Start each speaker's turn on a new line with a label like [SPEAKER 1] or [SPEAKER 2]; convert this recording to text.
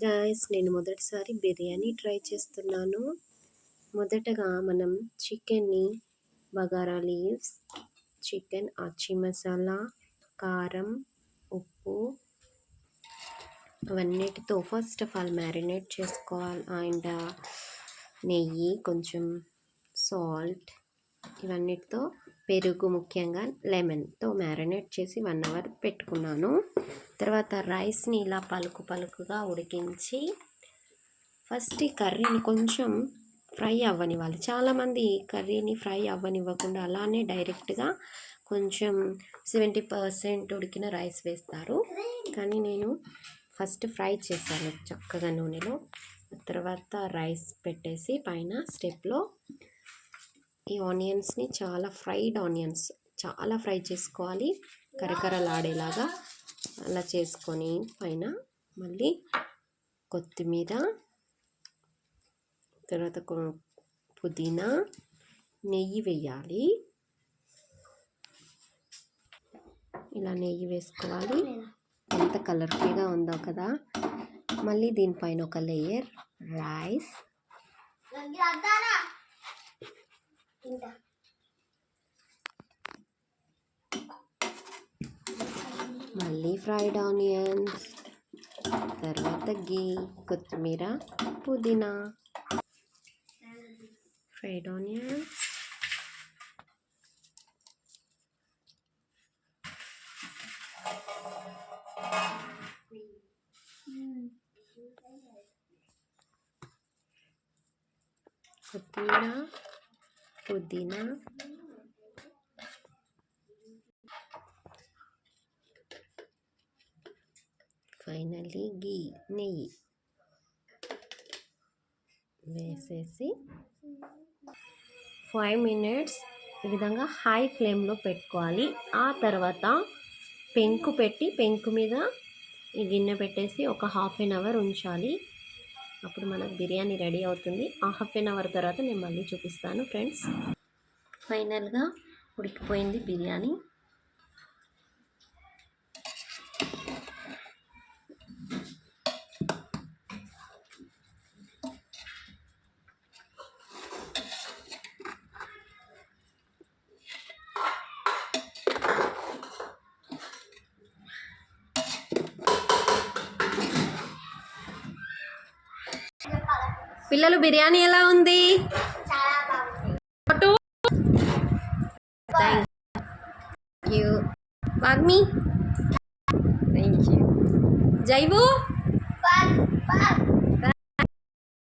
[SPEAKER 1] Guys, నేను మొదటిసారి biryani try చేస్తున్నాను. మొదటగా మనం చికెన్ని బగారా లీవ్స్, చికెన్ ఆచి మసాలా, కారం, ఉప్పు అవన్నిటితో ఫస్ట్ ఆఫ్ ఆల్ మ్యారినేట్ చేసుకోవాలి. అండ్ నెయ్యి, కొంచెం సాల్ట్, ఇవన్నిటితో పెరుగు, ముఖ్యంగా లెమన్తో మ్యారినేట్ చేసి 1 అవర్ పెట్టుకున్నాను. తర్వాత రైస్ని ఇలా పలుకుగా ఉడికించి ఫస్ట్ ఈ కర్రీని కొంచెం ఫ్రై అవ్వనివ్వాలి. చాలామంది కర్రీని ఫ్రై అవ్వనివ్వకుండా అలానే డైరెక్ట్గా కొంచెం 70% ఉడికిన రైస్ వేస్తారు. కానీ నేను ఫస్ట్ ఫ్రై చేశాను చక్కగా నూనెలో. తర్వాత రైస్ పెట్టేసి పైన స్టెప్లో ఈ ఆనియన్స్ని ఫ్రైడ్ ఆనియన్స్ చాలా ఫ్రై చేసుకోవాలి, కరకరలాడేలాగా. అలా చేసుకొని పైన మళ్ళీ కొత్తిమీర, తర్వాత పుదీనా, నెయ్యి వేయాలి. ఇలా నెయ్యి వేసుకోవాలి. ఎంత కలర్ఫుల్గా ఉందో కదా. మళ్ళీ దీనిపైన ఒక లేయర్ రైస్, మళ్ళీ ఫ్రైడ్ ఆనియన్స్, తర్వాత గీ, కొత్తిమీర, పుదీనా, ఫ్రైడ్ ఆనియన్స్, కొత్తిమీర, పుదీనా, ఫైనల్లీ గీ, నెయ్యి వేసేసి 5 minutes ఈ విధంగా హై ఫ్లేమ్లో పెట్టుకోవాలి. ఆ తర్వాత పెంకు మీద ఈ గిన్నె పెట్టేసి ఒక 1/2 hour ఉంచాలి. అప్పుడు మనకు బిర్యానీ రెడీ అవుతుంది. ఆ 1/2 hour తర్వాత నేను మళ్ళీ చూపిస్తాను ఫ్రెండ్స్. ఫైనల్గా ఉడికిపోయింది బిర్యానీ. పిల్లలు, బిర్యానీ ఎలా ఉంది? Thank you Vagmi. Thank you. జైవు.